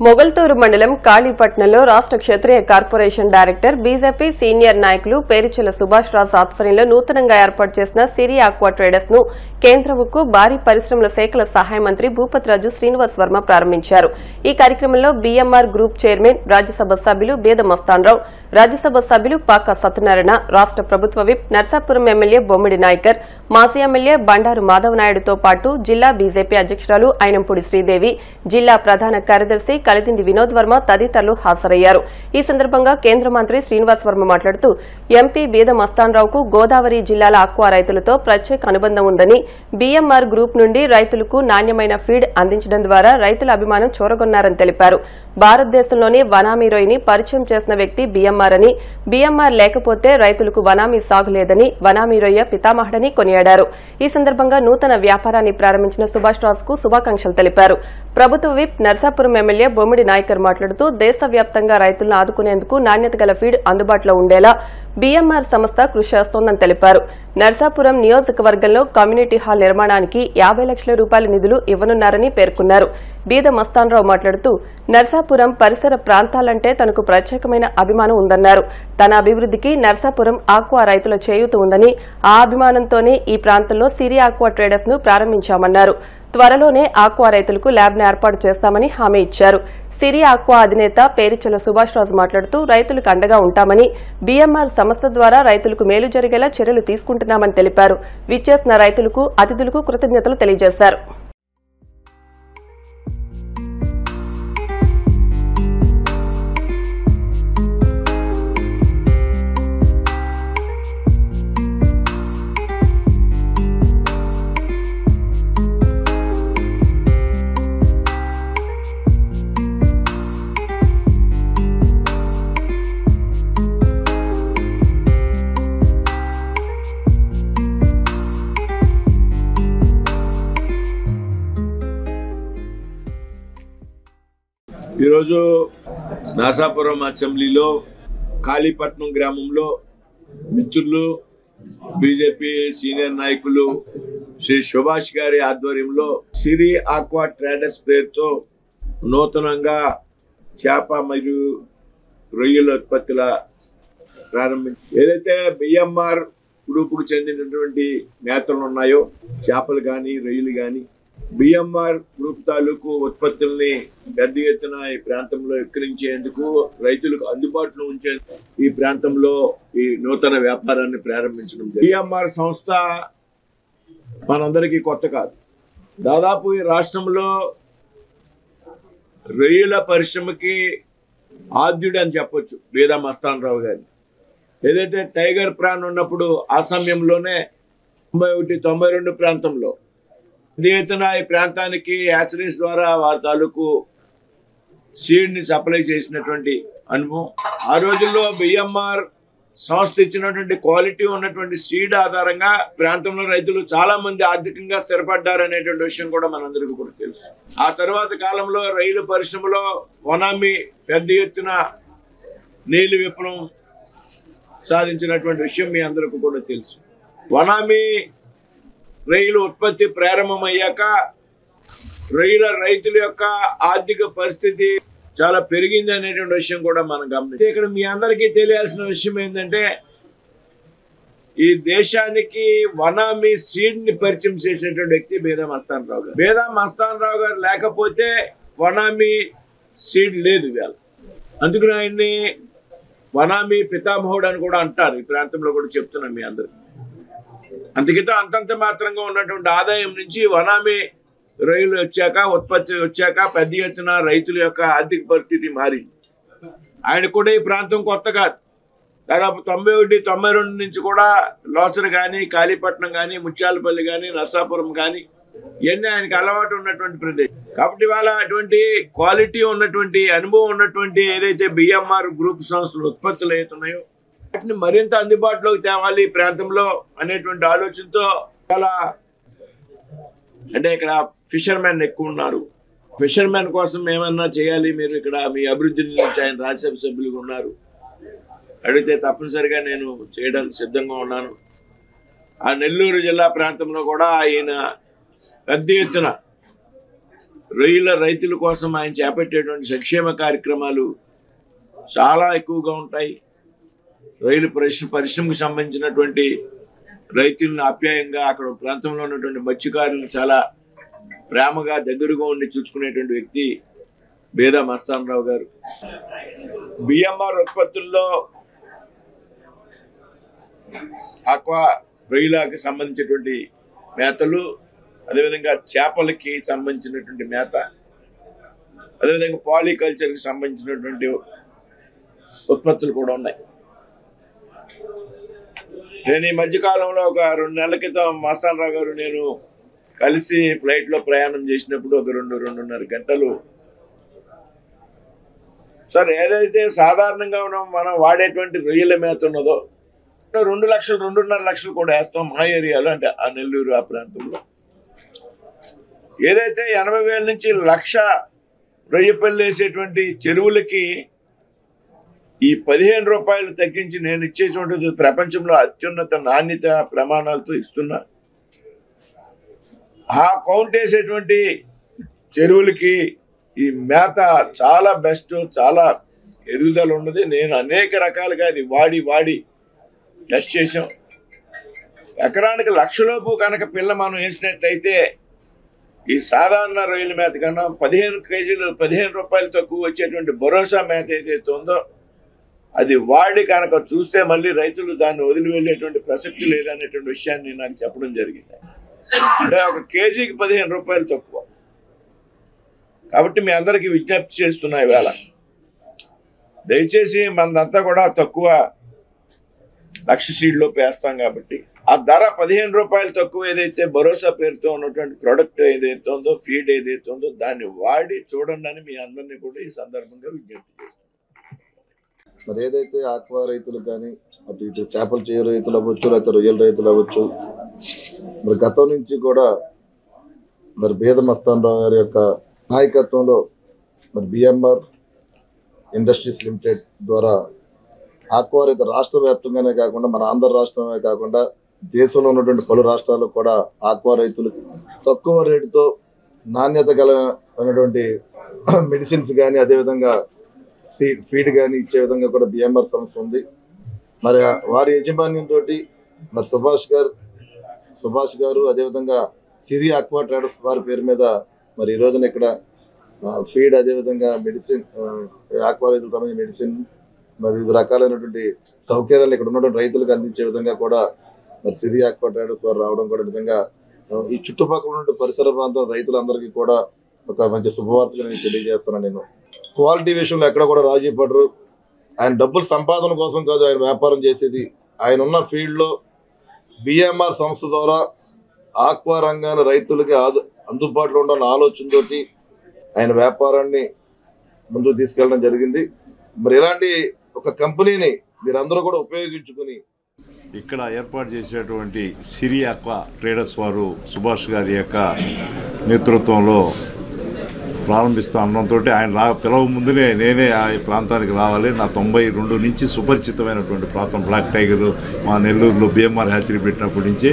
మొగల్తూరు మండలం కాళీపట్నంలో రాష్ట్ర క్షత్రియ corporation director BJP senior నాయకులు పేరిచెల సుభాష్ రాజ్ ఆధ్వర్యంలో నూతనంగా ఏర్పాటు చేసిన సిరి ఆక్వా ట్రేడర్స్ ను కేంద్ర ఉక్కు భారీ పరిశ్రమల శాఖల సహాయ మంత్రి భూపతిరాజు శ్రీనివాస్ వర్మ ప్రారంభించారు. ఈ కార్యక్రమంలో బీఎంఆర్ గ్రూప్ చైర్మన్ రాజ్యసభ సభ్యులు బేద మస్తాన్రావు, రాజ్యసభ సభ్యులు పాకా సత్యనారాయణ, రాష్ట్ర ప్రభుత్వ విప్ నర్సాపురం ఎమ్మెల్యే బొమ్మిడి నాయకర్, మాజీ ఎమ్మెల్యే బండారు మాధవ్ నాయుడుతో పాటు జిల్లా బీజేపీ అధ్యక్షురాలు అయినంపూడి శ్రీదేవి, జిల్లా ప్రధాన కార్యదర్శి కలిదిండి వినోద్ వర్మ తదితరులు హాజరయ్యారు. ఈ సందర్భంగా కేంద్ర మంత్రి శ్రీనివాస్ వర్మ మాట్లాడుతూ ఎంపీ బేద మస్తాన్రావుకు గోదావరి జిల్లాల ఆక్వా రైతులతో ప్రత్యేక అనుబంధం ఉందని, బీఎంఆర్ గ్రూప్ నుండి రైతులకు నాణ్యమైన ఫీడ్ అందించడం ద్వారా రైతుల అభిమానం చూరగొన్నారని తెలిపారు. భారతదేశంలోనే వనామీ రొయ్యని పరిచయం చేసిన వ్యక్తి బీఎంఆర్ అని, బీఎంఆర్ లేకపోతే రైతులకు వనామీ సాగు లేదని, వనామీ రొయ్య పితామహుడని కొనియాడారు. ఈ సందర్భంగా నూతన వ్యాపారాన్ని ప్రారంభించిన సుభాష్ రాజ్ కు శుభాకాంక్షలు తెలిపారు. ప్రభుత్వ విప్ నర్సాపురం ఎమ్మెల్యే బొమ్మిడి నాయకర్ మాట్లాడుతూ దేశవ్యాప్తంగా రైతులను ఆదుకునేందుకు నాణ్యత గల ఫీడ్ అందుబాటులో ఉండేలా బీఎంఆర్ సంస్థ కృషి చేస్తోందని తెలిపారు. నర్సాపురం నియోజకవర్గంలో కమ్యూనిటీ హాల్ నిర్మాణానికి 50 లక్షల రూపాయల నిధులు ఇవ్వనున్నారని పేర్కొన్నారు. బీద మస్తాన్రావు మాట్లాడుతూ నర్సాపురం పరిసర ప్రాంతాలంటే తనకు ప్రత్యేకమైన అభిమానం ఉందన్నారు. తన అభివృద్ధికి నర్సాపురం ఆక్వా రైతుల చేయూత ఉందని, ఆ అభిమానంతోనే ఈ ప్రాంతంలో సిరి ఆక్వా ట్రేడర్స్ ను ప్రారంభించామన్నారు. త్వరలోనే ఆక్వా రైతులకు ల్యాబ్ను ఏర్పాటు చేస్తామని హామీ ఇచ్చారు. సిరి ఆక్వా అధినేత పేరిచెల సుభాష్ రాజ్ మాట్లాడుతూ రైతులకు అండగా ఉంటామని, బీఎంఆర్ సంస్థ ద్వారా రైతులకు మేలు జరిగేలా చర్యలు తీసుకుంటున్నామని తెలిపారు. విచ్చేసిన రైతులకు అతిథులకు కృతజ్ఞతలు తెలియజేశారు. ఈరోజు నర్సాపురం అసెంబ్లీలో కాళీపట్నం గ్రామంలో మిత్రులు బీజేపీ సీనియర్ నాయకులు శ్రీ సుభాష్ గారి ఆధ్వర్యంలో సిరి ఆక్వా ట్రేడర్స్ పేరుతో నూతనంగా చేప మరియు రొయ్యల ఉత్పత్తుల ప్రారంభించారు. ఏదైతే బిఎంఆర్ గ్రూపుకు చెందినటువంటి మేతలు ఉన్నాయో, చేపలు కానీ రొయ్యలు కానీ, బిఎంఆర్ గ్రూప్ తాలూకు ఉత్పత్తుల్ని పెద్ద ఎత్తున ఈ ప్రాంతంలో విక్రయించేందుకు, రైతులకు అందుబాటులో ఉంచేందుకు ఈ ప్రాంతంలో ఈ నూతన వ్యాపారాన్ని ప్రారంభించడం జరిగింది. బిఎంఆర్ సంస్థ మనందరికీ కొత్త కాదు. దాదాపు ఈ రాష్ట్రంలో రొయ్యల పరిశ్రమకి ఆద్యుడు అని చెప్పొచ్చు బేద మస్తాన్రావు గారిని. ఏదైతే టైగర్ ప్రాన్ ఉన్నప్పుడు ఆ సమయంలోనే 91-92 ప్రాంతంలో ఎత్తున ఈ ప్రాంతానికి హ్యాచరీస్ ద్వారా వారి తాలూకు సీడ్ ని సప్లై చేసినటువంటి అనుభవం. ఆ రోజుల్లో బిఎంఆర్ సంస్థ ఇచ్చినటువంటి క్వాలిటీ ఉన్నటువంటి సీడ్ ఆధారంగా ప్రాంతంలో రైతులు చాలా మంది ఆర్థికంగా స్థిరపడ్డారు అనేటువంటి విషయం కూడా మనందరికీ కూడా తెలుసు. ఆ తర్వాత కాలంలో రైలు పరిశ్రమలో వనామీ పెద్ద ఎత్తున నీళ్లు విప్లవం సాధించినటువంటి విషయం మీ అందరికీ కూడా తెలుసు. వనామీ రొయ్యల ఉత్పత్తి ప్రారంభమయ్యాక రైతుల యొక్క ఆర్థిక పరిస్థితి చాలా పెరిగింది అనేటువంటి విషయం కూడా మనం గమనించాం. ఇక్కడ మీ అందరికీ తెలియాల్సిన విషయం ఏంటంటే, ఈ దేశానికి వనామీ సీడ్ ని పరిచయం చేసినటువంటి వ్యక్తి బేద మస్తాన్రావు గారు. బేద మస్తాన్రావు గారు లేకపోతే వనామీ సీడ్ లేదు ఇవాళ. అందుకని ఆయన్ని వనామీ పితామహుడు అని కూడా అంటారు. ఈ ప్రాంతంలో కూడా చెప్తున్నాం మీ అందరికి. అందుకితో అంతంత మాత్రంగా ఉన్నటువంటి ఆదాయం నుంచి వనామీ రొయ్యలు వచ్చాక, ఉత్పత్తి వచ్చాక పెద్ద ఎత్తున రైతుల యొక్క ఆర్థిక పరిస్థితి మారింది. ఆయన కూడా ఈ ప్రాంతం కొత్త కాదు. దాదాపు 91-92 నుంచి కూడా లోసర్ కానీ, కాళీపట్నం కానీ, ముత్యాలపల్లి కానీ, నర్సాపురం కానీ ఇవన్నీ ఆయనకి అలవాటు ఉన్నటువంటి ప్రదేశం. కాబట్టి ఇవాళ అటువంటి క్వాలిటీ ఉన్నటువంటి, అనుభవం ఉన్నటువంటి ఏదైతే బిఎంఆర్ గ్రూప్ సంస్థలు ఉత్పత్తులు అవుతున్నాయో వాటిని మరింత అందుబాటులోకి తేవాలి ఈ ప్రాంతంలో అనేటువంటి ఆలోచనతో చాలా, అంటే ఇక్కడ ఫిషర్మెన్ ఎక్కువ ఉన్నారు. ఫిషర్మెన్ కోసం ఏమన్నా చేయాలి మీరు ఇక్కడ, మీ అభివృద్ధి నుంచి ఆయన రాజ్యసభ సభ్యులుగా ఉన్నారు, అడిగితే తప్పనిసరిగా నేను చేయడానికి సిద్ధంగా ఉన్నాను. ఆ నెల్లూరు జిల్లా ప్రాంతంలో కూడా ఆయన పెద్ద ఎత్తున రొయ్యల రైతుల కోసం ఆయన చేపట్టేటువంటి సంక్షేమ కార్యక్రమాలు చాలా ఎక్కువగా ఉంటాయి. రొయ్యల పరిశ్రమకు సంబంధించినటువంటి రైతులను ఆప్యాయంగా అక్కడ ప్రాంతంలో ఉన్నటువంటి మత్స్యకారులను చాలా ప్రేమగా దగ్గరగా ఉండి చూసుకునేటువంటి వ్యక్తి బేదా మస్తానరావు గారు. బిఎంఆర్ ఉత్పత్తుల్లో ఆక్వా రొయ్యలకి సంబంధించినటువంటి మేతలు, అదేవిధంగా చేపలకి సంబంధించినటువంటి మేత, అదేవిధంగా పాలికల్చర్కి సంబంధించినటువంటి ఉత్పత్తులు కూడా ఉన్నాయి. నేను ఈ మధ్యకాలంలో ఒక 2 నెలల క్రితం మస్తానరావు గారు నేను కలిసి ఫ్లైట్లో ప్రయాణం చేసినప్పుడు ఒక 2-2.5 గంటలు సార్ ఏదైతే సాధారణంగా మనం వాడేటువంటి రొయ్యల మేత ఉన్నదో 2 లక్షలు 2.5 లక్షలు కూడా వేస్తాం మా ఏరియాలో, అంటే ఆ నెల్లూరు ఆ ప్రాంతంలో. ఏదైతే 80,000 నుంచి 1,00,000 రొయ్యపల్లి వేసేటువంటి చెరువులకి ఈ 15 రూపాయలు తగ్గించి నేను ఇచ్చేటువంటిది ప్రపంచంలో అత్యున్నత నాణ్యత ప్రమాణాలతో ఇస్తున్నా. ఆ కౌంట్ వేసేటువంటి చెరువులకి ఈ మేత చాలా బెస్ట్, చాలా ఎదుగుదల ఉన్నది. నేను అనేక రకాలుగా అది వాడి టెస్ట్ చేసాం. ఎకరానికి 1,00,000 లోపు కనుక పిల్ల మనం వేసినట్లయితే ఈ సాధారణ రొయ్యల మేత కన్నా 15 కేజీలు 15 రూపాయలు తక్కువ వచ్చేటువంటి భరోసా మేత ఏదైతే ఉందో అది వాడి కనుక చూస్తే మళ్ళీ రైతులు దాన్ని వదిలి వెళ్ళేటువంటి ప్రసక్తి లేదనేటువంటి విషయాన్ని నాకు చెప్పడం జరిగింది. అంటే ఒక కేజీకి 15 రూపాయలు తక్కువ. కాబట్టి మీ అందరికీ విజ్ఞప్తి చేస్తున్నా, ఈవేళ దయచేసి మనదంతా కూడా తక్కువ 1,00,000 సీడ్లో వేస్తాం కాబట్టి ఆ ధర 15 రూపాయలు తక్కువ ఏదైతే భరోసా పేరుతో ఉన్నటువంటి ప్రోడక్ట్ ఏదైతే ఉందో, ఫీడ్ ఏదైతే ఉందో దాన్ని వాడి చూడండి అని మీ అందరినీ కూడా ఈ సందర్భంగా విజ్ఞప్తి చేస్తున్నాను. మరి ఏదైతే ఆక్వా రైతులు కానీ అటు ఇటు చేపలు చేయ రైతులు అవ్వచ్చు, లేకపోతే రొయ్యల రైతులు అవ్వచ్చు, మరి గతం నుంచి కూడా మరి బేదా మస్తానరావు గారి యొక్క నాయకత్వంలో మరి బిఎంఆర్ ఇండస్ట్రీస్ లిమిటెడ్ ద్వారా ఆక్వా రైతు రాష్ట్ర వ్యాప్తంగానే కాకుండా మన ఆంధ్ర రాష్ట్రమే కాకుండా దేశంలో ఉన్నటువంటి పలు రాష్ట్రాల్లో కూడా ఆక్వా రైతులు తక్కువ రేటుతో నాణ్యత కలిగినటువంటి మెడిసిన్స్ కానీ అదేవిధంగా ఫీడ్ కానీ ఇచ్చే విధంగా కూడా బిఎంఆర్ సంస్థ ఉంది. మరి వారి యాజమాన్యంతో మరి సుభాష్ గారు అదేవిధంగా సిరి ఆక్వా ట్రేడర్స్ వారి పేరు మీద మరి ఈ రోజున ఇక్కడ ఫీడ్ అదేవిధంగా మెడిసిన్, ఆక్వా రైతులకు సంబంధించిన మెడిసిన్ మరి వివిధ రకాలైనటువంటి సౌకర్యాలు ఇక్కడ ఉన్నటువంటి రైతులకు అందించే విధంగా కూడా మరి సిరి ఆక్వా ట్రేడర్స్ వారు రావడం కూడా నిజంగా ఈ చుట్టుపక్కల ఉన్న పరిసర ప్రాంతం రైతులందరికీ కూడా ఒక మంచి శుభవార్తగా నేను తెలియజేస్తున్నాను. నేను క్వాలిటీ విషయంలో ఎక్కడ కూడా రాజీ పడరు. ఆయన డబ్బుల సంపాదన కోసం కాదు ఆయన వ్యాపారం చేసేది. ఆయన ఉన్న ఫీల్డ్లో బిఎంఆర్ సంస్థ ద్వారా ఆక్వా రంగాన్ని రైతులకి అందుబాటులో ఉండాలన్న ఆలోచనతోటి ఆయన వ్యాపారాన్ని ముందుకు తీసుకెళ్ళడం జరిగింది. మరి ఇలాంటి ఒక కంపెనీని మీరందరూ కూడా ఉపయోగించుకుని ఇక్కడ ఏర్పాటు చేసేటువంటి సిరి ఆక్వా ట్రేడర్స్ వారు సుభాష్ గారి యొక్క నేతృత్వంలో ప్రారంభిస్తా అనడంతో ఆయన పిలవ ముందునే నేనే ఆ ప్రాంతానికి రావాలి. నా 92 నుంచి సుపరిచితమైనటువంటి ప్రాంతం బ్లాక్ టైగర్ మా నెల్లూరులో బిఎంఆర్ హ్యాచరీ పెట్టినప్పటి నుంచి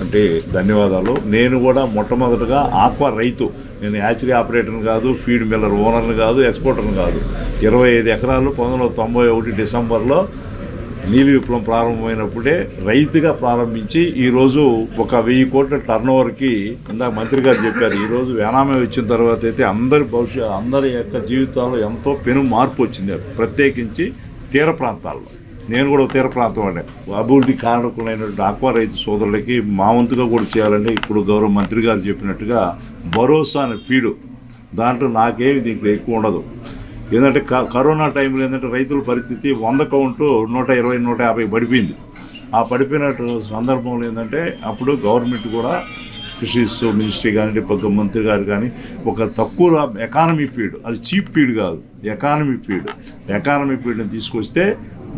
అంటే ధన్యవాదాలు. నేను కూడా మొట్టమొదటిగా ఆక్వా రైతు, నేను హ్యాచరీ ఆపరేటర్ని కాదు, ఫీడ్ మిల్లర్ ఓనర్ని కాదు, ఎక్స్పోర్టర్ని కాదు. 25 ఎకరాలు 1991 డిసెంబర్లో నీలి విప్లవం ప్రారంభమైనప్పుడే రైతుగా ప్రారంభించి ఈరోజు ఒక 1000 కోట్ల టర్నోవర్కి ఇందాక మంత్రి గారు చెప్పారు. ఈరోజు వేనామే వచ్చిన తర్వాత అయితే అందరి యొక్క జీవితాల్లో ఎంతో పెను మార్పు వచ్చింది, ప్రత్యేకించి తీర ప్రాంతాల్లో. నేను కూడా తీర ప్రాంతం అండి. అభివృద్ధి కారకులైనటువంటి ఆక్వా రైతు సోదరులకి మా వంతుగా కూడా చేయాలంటే ఇప్పుడు గౌరవ మంత్రి గారు చెప్పినట్టుగా భరోసా అనే ఫీడు, దాంట్లో నాకేమి దీంట్లో ఎక్కువ ఉండదు. ఏంటంటే కరోనా టైంలో ఏంటంటే రైతుల పరిస్థితి 100 కౌంటు 120-150 పడిపోయింది. ఆ పడిపోయిన సందర్భంలో ఏంటంటే అప్పుడు గవర్నమెంట్ కూడా కృషి మినిస్ట్రీ కానీ మంత్రి గారు కానీ ఒక తక్కువ ఎకానమీ ఫీడ్, అది చీప్ ఫీడ్ కాదు, ఎకానమీ ఫీడ్ని తీసుకొస్తే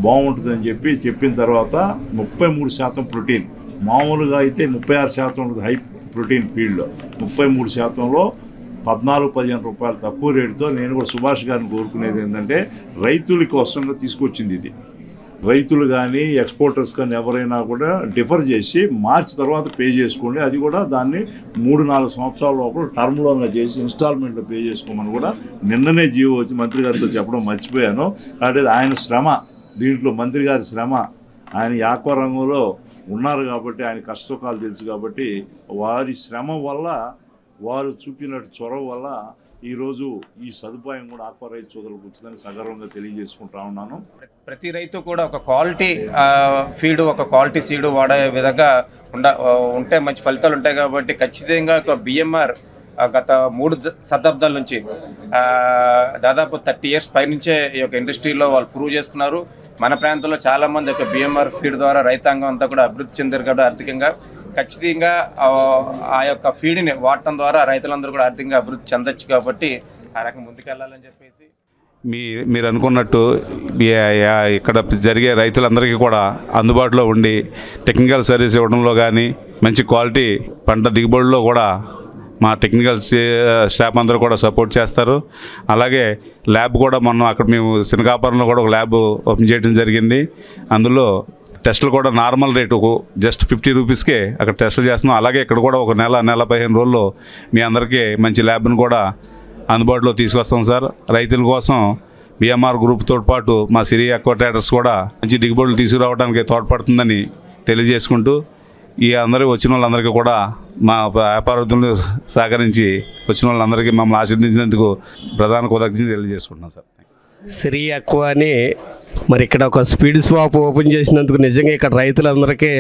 బాగుంటుందని చెప్పిన తర్వాత 33% ప్రోటీన్, మామూలుగా అయితే 36% ఉంటుంది హై ప్రోటీన్ ఫీడ్లో. 33%లో 14-15 రూపాయలు తక్కువ రేటుతో నేను కూడా సుభాష్ గారిని కోరుకునేది ఏంటంటే రైతుల కోసంగా తీసుకొచ్చింది ఇది. రైతులు కానీ ఎక్స్పోర్టర్స్ కానీ ఎవరైనా కూడా డిఫర్ చేసి మార్చి తర్వాత పే చేసుకోండి, అది కూడా దాన్ని 3-4 సంవత్సరాల లోపల టర్మ్ లోన్గా చేసి ఇన్స్టాల్మెంట్లో పే చేసుకోమని కూడా నిన్ననే జీవో వచ్చి మంత్రి గారితో చెప్పడం మర్చిపోయాను. కాబట్టి ఆయన శ్రమ, దీంట్లో మంత్రి గారి శ్రమ, ఆయన ఈ ఆక్వా రంగంలో ఉన్నారు కాబట్టి ఆయన కష్టసుఖాలు తెలుసు కాబట్టి వారి శ్రమ వల్ల, వారు చూపినట్టు చొరవ వల్ల ఈరోజు ఈ సదుపాయం కూడా ఆక్వా రైతు సోదరులకు వచ్చిందని సగర్వంగా తెలియజేసుకుంటా ఉన్నాను. ప్రతి రైతు కూడా ఒక క్వాలిటీ ఫీడ్, ఒక క్వాలిటీ సీడ్ వాడే విధంగా ఉంటే మంచి ఫలితాలు ఉంటాయి. కాబట్టి ఖచ్చితంగా ఒక బిఎంఆర్ గత 3 శతాబ్దాల నుంచి దాదాపు 30 years పైనుంచే ఈ యొక్క ఇండస్ట్రీలో వాళ్ళు ప్రూవ్ చేసుకున్నారు. మన ప్రాంతంలో చాలామంది యొక్క బిఎంఆర్ ఫీడ్ ద్వారా రైతాంగం అంతా కూడా అభివృద్ధి చెందారు కాబట్టి ఆర్థికంగా ఖచ్చితంగా ఆ యొక్క ఫీడ్ని వాడటం ద్వారా రైతులందరూ కూడా ఆర్థికంగా అభివృద్ధి చెందొచ్చు. కాబట్టి ఆ రకం ముందుకెళ్ళాలని చెప్పేసి మీరు అనుకున్నట్టు ఇక్కడ జరిగే రైతులందరికీ కూడా అందుబాటులో ఉండి టెక్నికల్ సర్వీస్ ఇవ్వడంలో కానీ, మంచి క్వాలిటీ పంట దిగుబడిలో కూడా మా టెక్నికల్ స్టాఫ్ అందరూ కూడా సపోర్ట్ చేస్తారు. అలాగే ల్యాబ్ కూడా మనం అక్కడ మేము శనకాపురంలో కూడా ఒక ల్యాబ్ ఓపెన్ చేయడం జరిగింది. అందులో టెస్టులు కూడా నార్మల్ రేటు జస్ట్ 50 రూపీస్కే అక్కడ టెస్టులు చేస్తున్నాం. అలాగే ఇక్కడ కూడా ఒక నెల 15 రోజుల్లో మీ అందరికీ మంచి ల్యాబ్ను కూడా అందుబాటులో తీసుకొస్తాం సార్. రైతుల కోసం బిఎంఆర్ గ్రూప్తో పాటు మా సిరి ఆక్వా ట్రేడర్స్ కూడా మంచి దిగుబడులు తీసుకురావడానికి తోడ్పడుతుందని తెలియజేసుకుంటూ, ఈ అందరూ వచ్చిన వాళ్ళందరికీ కూడా మా వ్యాపారస్తులు సహకరించి వచ్చిన వాళ్ళందరికీ మమ్మల్ని ఆశీర్వదించినందుకు ప్రధాన కృతజ్ఞతలు తెలియజేసుకుంటున్నాం సార్. సిరి ఆక్వా అని మరి ఇక్కడ ఒక స్పీడ్ స్వాప్ ఓపెన్ చేసినందుకు నిజంగా ఇక్కడ రైతులందరికీ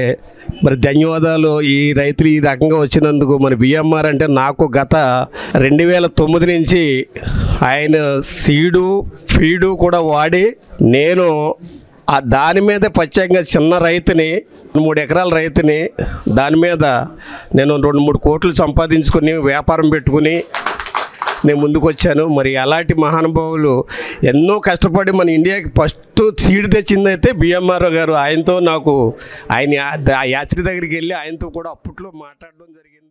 మరి ధన్యవాదాలు. ఈ రైతులు ఈ రకంగా వచ్చినందుకు మరి బిఎంఆర్ అంటే నాకు గత 2009 నుంచి ఆయన సీడు ఫీడు కూడా వాడి నేను దాని మీద ప్రత్యేకంగా చిన్న రైతుని 3 ఎకరాల రైతుని దాని మీద నేను 2-3 కోట్లు సంపాదించుకొని వ్యాపారం పెట్టుకుని నేను ముందుకు వచ్చాను. మరి అలాంటి మహానుభావులు ఎన్నో కష్టపడి మన ఇండియాకి ఫస్ట్ సీడ్ తెచ్చిందైతే బిఎంఆర్ గారు. ఆయనతో నాకు ఆయన యాచరి దగ్గరికి వెళ్ళి ఆయనతో కూడా అప్పట్లో మాట్లాడడం జరిగింది.